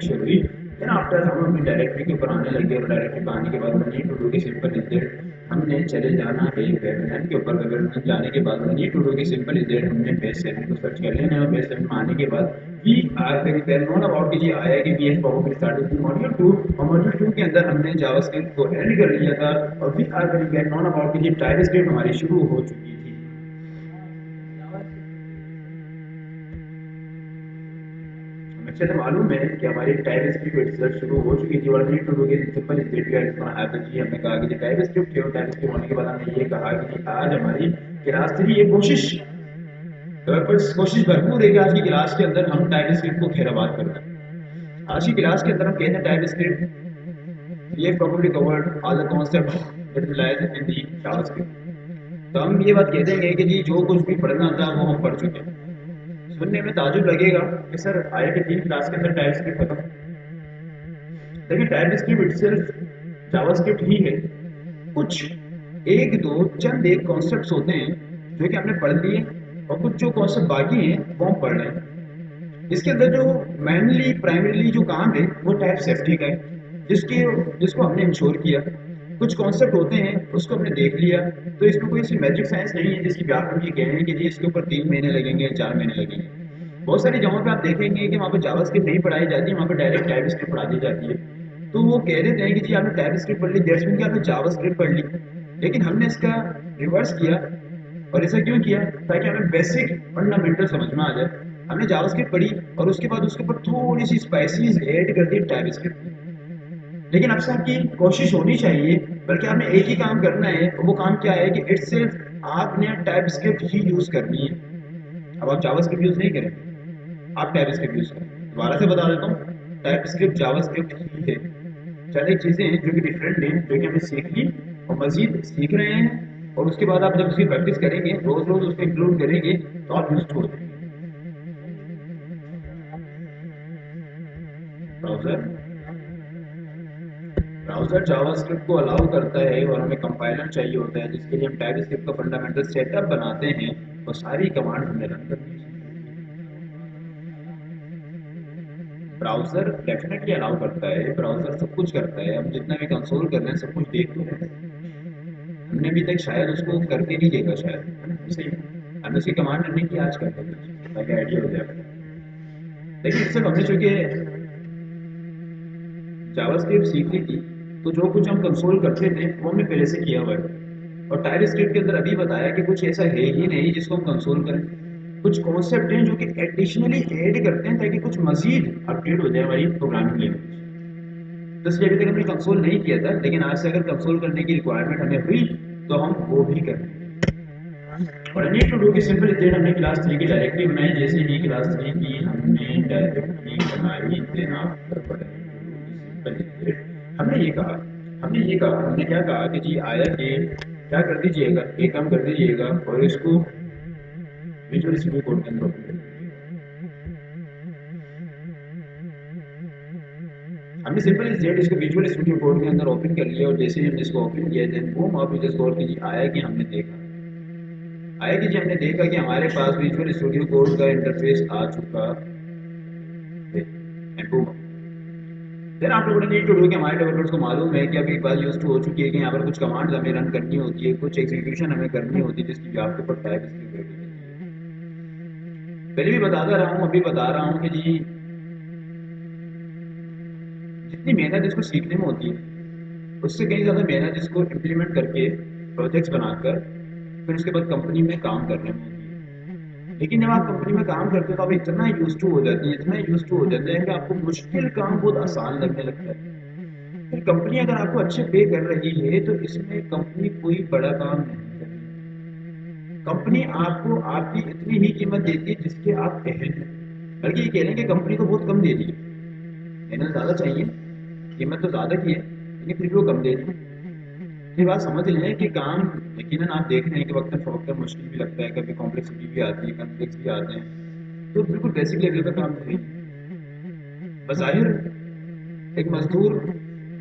Initial हुई। Then after हम अपनी डायरेक्टरी के ऊपर आने लगे और डायरेक्टरी पर आने के बाद नीड टू डू के सिंपल इज दैट हमने चले जाना है वेबनान के ऊपर। वेबनान जाने के बाद नीड टू डू के सिंपल इज दैट हमने बेस 7 को सर्च कर लेना है और बेस 7 में आने के बाद we are very well known about कि ये आया कि we have probably started with module 2 और मॉड्यूल 2 के अंदर हमने जावास्क्रिप्ट को एड कर लिया था और we are very well known about कि ये टाइपस्क्रिप्ट हमारी शुरू हो चुकी थी। अच्छे से मालूम है कि हमारी टाइपस्क्रिप्ट रिसर्च शुरू हो चुकी थी और नीड टू डू के simple is that we are gonna have जी हमने कहा कि टाइपस्क्रिप्ट है और टाइपस्क्रिप्ट होने के बाद हमने ये कहा कि आज हमारी क्लास 3 ये कोशिश भरपूर है कि आज की क्लास के अंदर हम टाइपस्क्रिप्ट को खैराबाद कर दें। आज की क्लास के अंदर हम कहते हैं TypeScript we have probably covered all the concepts that lies in the JavaScript। तो हम ये बात कह देंगे कि जी जो कुछ भी पढ़ना था वो हम पढ़ चुके हैं। सुनने में ताजुब लगेगा कि सर आया कि 3 क्लास के अंदर टाइपस्क्रिप्ट खत्म। देखिए टाइपस्क्रिप्ट इटसेल्फ जावास्क्रिप्ट ही है। कुछ एक दो चंद एक कॉन्सेप्ट्स होते हैं जो कि हमने पढ़ लिए और कुछ जो कॉन्सेप्ट बाकी हैं वो हम पढ़ रहे हैं। इसके अंदर जो मेनली प्राइमरीली जो काम है वो टाइप सेफ्टी का है जिसको हमने इंश्योर किया। कुछ कॉन्सेप्ट होते हैं उसको हमने देख लिया। तो इसमें कोई ऐसी मैजिक साइंस नहीं है जिसकी व्याप हम ये कह रहे हैं कि जी इसके ऊपर 3 महीने लगेंगे 4 महीने लगेंगे। बहुत सारी जगहों पे आप देखेंगे कि वहाँ पे जावास्क्रिप्ट नहीं पढ़ाई जाती, वहाँ पे डायरेक्ट टाइपस्क्रिप्ट पढ़ा दी जाती है। तो वो कह देते हैं कि जी आपने टाइपस्क्रिप्ट पढ़ ली दैट्स मीन कि आपने जावास्क्रिप्ट पढ़ ली। लेकिन हमने इसका रिवर्स किया और ऐसा क्यों किया ताकि हमें बेसिक फंडामेंटल समझ में आ जाए। हमने जावास्क्रिप्ट पढ़ी और उसके बाद उसके ऊपर थोड़ी सी स्पाइसीज ऐड कर दी टाइपस्क्रिप्ट। लेकिन अक्सर आपकी कोशिश होनी चाहिए बल्कि आपने एक ही काम करना है और वो काम क्या है कि इटसेल्फ आपने टाइपस्क्रिप्ट ही यूज करनी है। अब आप जावास्क्रिप्ट यूज नहीं करेंगे, आप टाइपस्क्रिप्ट यूज करेंगे। दोबारा से बता देता हूँ, टाइपस्क्रिप्ट जावास्क्रिप्ट ही है। चंद एक चीजें हैं जो कि डिफरेंट हैं जो कि हमने सीख ली और मजीद सीख रहे हैं और उसके बाद आप जब उसकी प्रैक्टिस करेंगे रोज रोज उसको इंक्लूड करेंगे तो आप यूज हो जाएंगे। ब्राउजर ब्राउजर जावास्क्रिप्ट को अलाउ करता है और हमें कंपाइलर चाहिए होता है जिसके लिए हम टाइपस्क्रिप्ट का फंडामेंटल सेटअप बनाते हैं और सारी कमांड हमें रन करनी है। ब्राउजर डेफिनेटली अलाउ करता है, ब्राउजर सब कुछ करता है। हम जितना भी कंसोल कर रहे हैं सब कुछ देख तो रहे हैं। हमने अभी तक शायद उसको करके नहीं देखा शायद, है ना? सही है। हमने उसकी कमांड रन नहीं की, आज कर लेते हैं ताकि आइडिया हो जाए। लेकिन सिर्फ हमने चूंकि जावास्क्रिप्ट सीख ली थी तो जो कुछ हम कंसोल करते थे वो हमने पहले से किया हुआ है और टाइपस्क्रिप्ट के अंदर अभी बताया कि कुछ ऐसा है ही नहीं जिसको हम कंसोल करें। कुछ कॉन्सेप्ट हैं जो कि एडिशनली ऐड करते हैं ताकि कुछ मजीद अपडेट हो जाए हमारी प्रोग्रामिंग लैंग्वेज। तो इसलिए अभी तक हमने कंसोल नहीं किया था लेकिन आज से अगर कंसोल करने की रिक्वायरमेंट हमें हुई तो हम वो भी करेंगे। और नीड टू डू की सिंपल इतना हमने क्लास 3 की डायरेक्टरी बनाई। जैसे ही क्लास 3 की हमने डायरेक्टरी बनाई देन आफ्टर हमने ये कहा हमने क्या कहा कि जी आया कि क्या कर दीजिएगा, एक काम कर दीजिएगा और इसको विजुअल स्टूडियो कोड के अंदर ओपन कर दीजिएगा। हमने सिंपल इस जेड इसको विजुअल स्टूडियो कोड के अंदर ओपन कर लिया और जैसे ही हमने इसको ओपन किया देन बूम आप इधर गौर कीजिए आया कि जी हमने देखा कि हमारे पास विजुअल स्टूडियो कोड का इंटरफेस आ चुका है। देन आप लोगों ने नीड टू डू कि हमारे डेवलपर्स को मालूम है कि अभी बात यूज टू हो चुकी है कि यहाँ पर कुछ कमांड्स हमें रन करनी होती है, कुछ एग्जीक्यूशन हमें करनी होती है जिसकी आपके ऊपर टाइप इसकी रेडी करती है। पहले भी बताता रहा हूँ अभी बता रहा हूँ कि जी जितनी मेहनत इसको सीखने में होती है उससे कहीं ज़्यादा मेहनत इसको इम्प्लीमेंट करके प्रोजेक्ट्स बनाकर फिर उसके बाद कंपनी में काम करने में होती है। लेकिन जब आप कंपनी में काम करते हो तो आप इतना यूज टू हो जाते हैं इतना यूज टू हो जाते हैं कि आपको मुश्किल काम बहुत आसान लगने लगता है। फिर कंपनी अगर आपको अच्छे पे कर रही है तो इसमें कंपनी कोई बड़ा काम नहीं कर रही। कंपनी आपको आपकी इतनी ही कीमत देती है जिसके आप अहल हैं। बल्कि ये कह लें कि कंपनी को बहुत कम दे दी है, मेहनत ज़्यादा चाहिए, कीमत तो ज़्यादा की है लेकिन फिर भी वो कम दे दी। ये बात समझ लें कि काम यकीनन आप देख रहे हैं कि वक्त फवक्त मुश्किल भी लगता है, कभी कॉम्प्लेक्सिटी भी आती है, कॉन्फ्लिक्स भी आते हैं। तो बिल्कुल बेसिक लेवल का काम नहीं है। बज़ाहिर एक मजदूर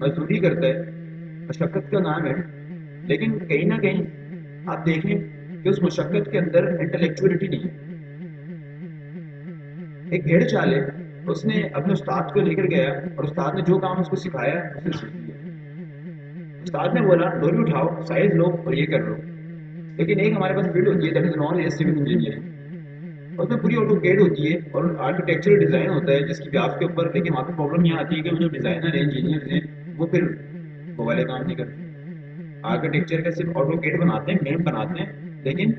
मजदूरी करता है, मशक्क़त का नाम है, लेकिन कहीं ना कहीं आप देखें कि उस मशक्क़त के अंदर इंटेलेक्चुअलिटी नहीं है। एक भेड़ चाल है, اس نے اپنے استاد کو لے کر گیا اور استاد نے جو کام اس کو سکھایا اس نے سیکھ لیا. استاد نے بولا ڈوری اٹھاؤ سائز لو اور یہ کر لو. لیکن ایک ہمارے پاس فیلڈ ہوتی ہے that is known as civil engineering. اس میں پوری آٹو کیڈ ہوتی ہے اور آرکیٹیکچرل ڈیزائن ہوتا ہے جس کی بیاف کے اوپر. لیکن وہاں پہ پرابلم یہ آتی ہے کہ وہ جو ڈیزائنر ہیں انجینئر ہیں وہ پھر وہ والے کام نہیں کرتے. آرکیٹیکچر کا صرف آٹو کیڈ بناتے ہیں میپ بناتے ہیں لیکن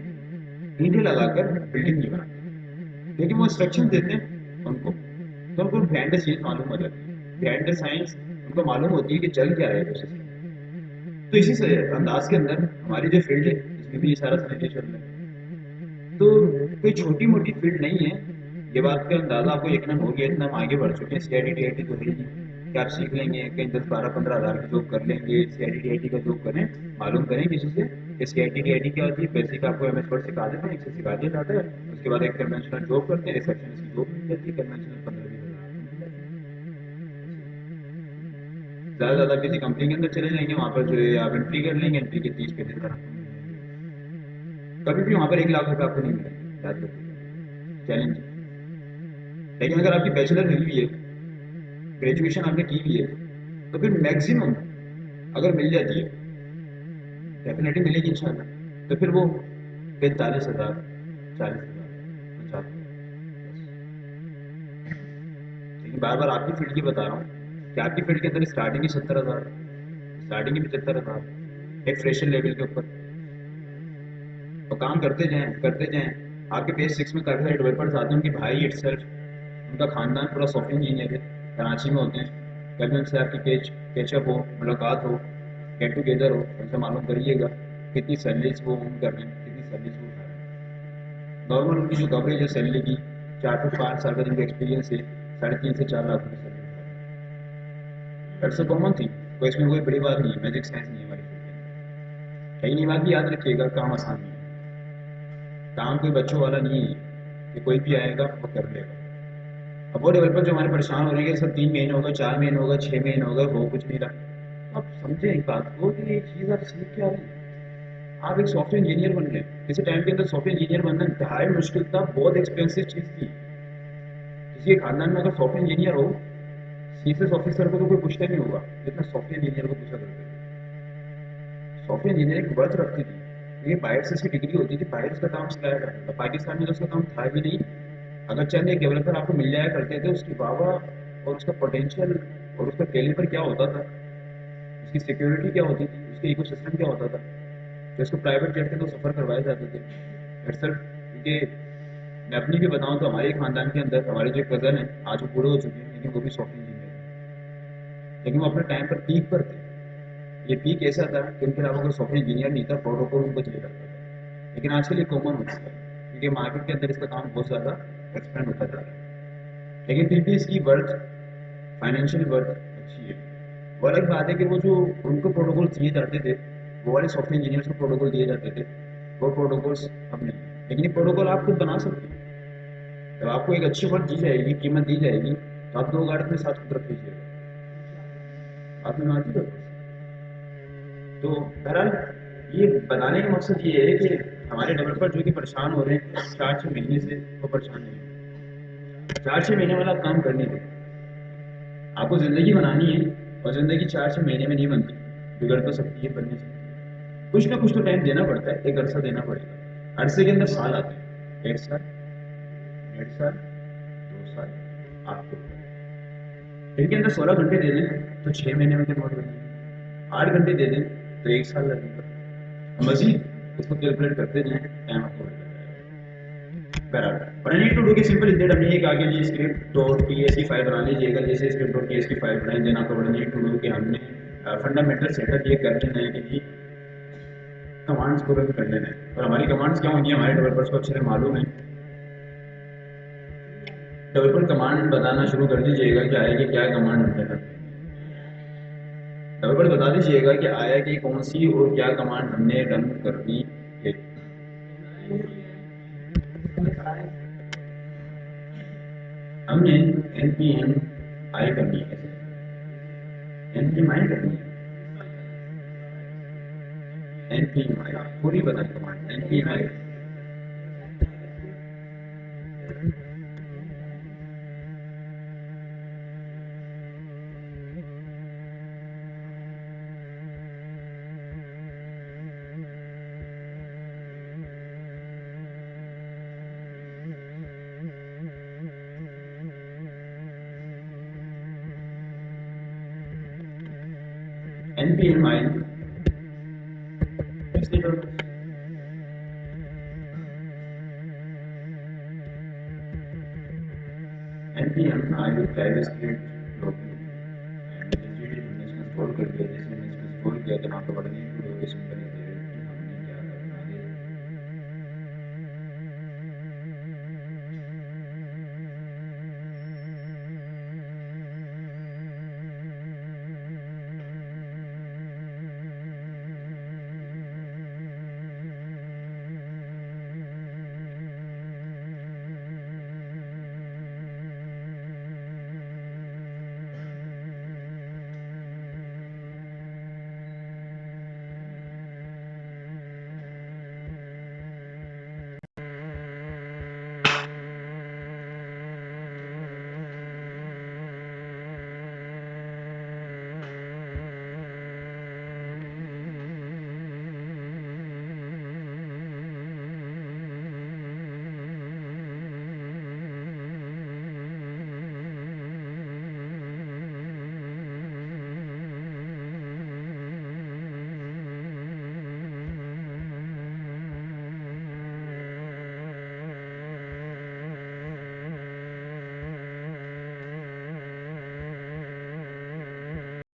اینٹیں لگا کر بلڈنگ نہیں بناتے. لیکن وہ انسٹرکشن دیتے ہیں ان کو تو ان کو بہائنڈ دا سین معلوم ہو جاتی ہے. بہائنڈ دا سائنس ان کو معلوم ہوتی ہے کہ چل کیا رہا ہے پروسیس. تو اسی سے انداز کے اندر ہماری جو فیلڈ ہے اس میں بھی یہ سارا سنیریو چل رہا ہے. تو کوئی چھوٹی موٹی فیلڈ نہیں ہے. یہ بات کا اندازہ آپ کو یقیناً ہو گیا اتنا ہم آگے بڑھ چکے ہیں. C I D T I T تو ہے نہیں کہ آپ سیکھ لیں گے کہیں 10-12-15 ہزار کی جاب کر لیں گے. C I D T I T کا جاب کریں معلوم کریں کسی سے کہ C I D T I T کیا ہوتی ہے. بیسک آپ کو ایم ایس ورڈ سکھا دیتے ہیں ایک سے سکھا دیا جاتا ہے. اس کے بعد ایک کنونشنل جاب کرتے ہیں ریسپشنسٹ کی جاب مل جاتی ہے کنونشنل 15-20 ہزار زیادہ زیادہ کسی کمپنی کے اندر چلے جائیں گے وہاں پر جو ہے آپ انٹری کر لیں گے انٹری کے 30 کبھی بھی وہاں پر 1 لاکھ روپے آپ کو نہیں ملیں گے. یاد رکھیے چیلنج. لیکن اگر آپ کی بیچلر ہوئی ہوئی ہے گریجویشن آپ نے کی ہوئی ہے تو پھر میکسیمم اگر مل جاتی ہے ڈیفینیٹلی ملے گی انشاءاللہ تو پھر وہ 45,000 40,000 50,000. لیکن بار بار آپ کی فیلڈ کی بتا رہا ہوں کہ آپ کی فیلڈ کے اندر اسٹارٹنگ ہی 70,000 اسٹارٹنگ ہی 75,000 ایک فریشر لیول کے اوپر. تو کام کرتے جائیں. آپ کے پیج 6 میں کافی سارے ڈیولپرز آتے ہیں ان کے بھائی اٹ سیلف ان کا خاندان پورا سافٹ ویئر انجینئر ہے کراچی میں ہوتے ہیں. کبھی ان سے آپ کی کیچ اپ ہو ملاقات ہو گیٹ ٹوگیدر ہو ان سے معلوم کریے گا کتنی سیلریز وہ اون کر رہے ہیں کتنی سیلریز وہ اٹھا رہے ہیں. نارمل ان کی جو کوریج ہے سیلری کی 4 سے 5 سال کا جن کا ایکسپیرینس ہے 3.5 سے 4 لاکھ روپے سیلری اٹھا رہے ہیں. That's a common thing. کوئی اس میں کوئی بڑی بات نہیں ہے میجک سائنس نہیں ہے ہماری فیلڈ میں. لیکن یہ بات بھی یاد رکھیے گا کام آسان نہیں ہے. کام کوئی بچوں والا نہیں ہے کہ کوئی بھی آئے گا وہ کر لے گا. اب وہ ڈیولپر جو ہمارے پریشان ہو رہے ہیں کہ سر 3 مہینے ہوگا 4 مہینے ہوگا 6 مہینے ہوگا وہ کچھ نہیں رہا. آپ سمجھیں ایک بات کو کہ یہ چیز آپ سیکھ کیا رہے ہیں. آپ ایک سافٹ ویئر انجینئر بن گئے. کسی ٹائم کے اندر سافٹ ویئر انجینئر بننا انتہائی مشکل تھا. بہت ایکسپینسو چیز تھی. کسی کے خاندان میں اگر سافٹ ویئر انجینئر ہو سی ایس ایس آفیسر کو تو کوئی پوچھتا نہیں ہوگا جتنا سافٹ ویئر انجینئر کو پوچھا کرتے تھے. سافٹ ویئر انجینئر ایک برتھ رکھتی تھی. یہ باہر سے اس کی ڈگری ہوتی تھی باہر اس کا کام سکھایا کرتا تھا. پاکستان میں تو اس کا کام تھا بھی نہیں. اگر چند ایک ڈیولپر آپ کو مل جایا کرتے تھے اس کی واہ اور اس کا پوٹینشیل اور اس کا کیلیبر کیا ہوتا تھا اس کی سیکیورٹی کیا ہوتی تھی اس کے ایکو سسٹم کیا ہوتا تھا. جو اس کو پرائیویٹ جیٹ کے تو سفر کروائے جاتے تھے. کیونکہ میں اپنی بھی بتاؤں تو ہمارے خاندان کے اندر ہمارے جو کزن ہیں آج وہ بوڑھے ہو چکے ہیں لیکن وہ بھی سافٹ ویئر انجینئر ہیں. لیکن وہ اپنے ٹائم پر پیک پر تھے. یہ پیک ایسا تھا کہ ان کے علاوہ کوئی سافٹ ویئر انجینئر نہیں تھا. پروٹوکول ان کو چلے جاتا تھا. لیکن آج کل یہ کامن ہو چکا ہے کیونکہ مارکیٹ کے اندر اس کا کام بہت زیادہ ایکسپینڈ ہوتا جا رہا ہے. لیکن پھر بھی اس کی ورتھ فائنینشیل ورتھ اچھی ہے. وہ الگ بات ہے کہ وہ جو ان کو پروٹوکول دیے جاتے تھے وہ والے سافٹ ویئر انجینئرس کو پروٹوکول دیے جاتے تھے وہ پروٹوکولس اب نہیں. لیکن یہ پروٹوکول آپ خود بنا سکتے ہیں. جب آپ کو ایک اچھی ورتھ دی جائے گی قیمت دی جائے گی تو آپ 2 گاڑی اپنے ساتھ خود رکھ لیجیے گا. آپ نے مانتی ہو. تو بہرحال یہ بتانے کا مقصد یہ ہے کہ ہمارے ڈیولپر جو کہ پریشان ہو رہے ہیں 4-6 مہینے سے وہ پریشان نہیں ہے. 4-6 مہینے والا کام کرنے دیں. آپ کو زندگی بنانی ہے اور زندگی 4-6 مہینے میں نہیں بنتی. بگڑ تو سکتی ہے بننی چاہیے. کچھ نہ کچھ تو ٹائم دینا پڑتا ہے. ایک عرصہ دینا پڑے گا. عرصے کے اندر سال آتے ہیں 1 سال 1.5 سال 2 سال آپ کے اوپر. ان کے اندر 16 گھنٹے دے دیں تو 6 مہینے میں کنورٹ ہو جائیں گے. 8 گھنٹے دے دیں تو 1 سال لگے گا. مزید اس کو کیلکولیٹ کرتے جائیں ٹائم آپ کو بڑھتا جائے گا. بہرحال اور نیڈ ٹو ڈو کے سمپل انڈیٹ ہم یہ کہ آگے جی اسکرپٹ ڈاٹ ٹی ایس کی فائل بنا لیجیے گا. جیسے اسکرپٹ ڈاٹ ٹی ایس کی فائل بنائیں دینا تو بڑا نیڈ ٹو ڈو کہ ہم نے فنڈامنٹل سیٹ اپ یہ کر لینا ہے کہ جی کمانڈس کو رن کر لینا ہے. اور ہماری کمانڈس کیا ہوں گی ہمارے ڈیولپرس کو اچھے سے معلوم ہے. ڈیولپر کمانڈ بتانا شروع کر دیجیے گا کہ آئے کہ کیا کمانڈ رن کرنا. ڈیولپر بتا دیجیے گا کہ آیا کہ کون سی اور کیا کمانڈ ہم نے رن کرنی ہے. ہم نے این پی ایم آئی کرنی ہے. این پی ایم آئی کرنی ہے. این پی ایم آئی پوری بتائیں command N P M I. npm i npm i private script लोग एंड जीडी हमने इसमें स्टोर कर दिया, जैसे मैंने इसमें स्टोर किया तो नाम तो बड़ा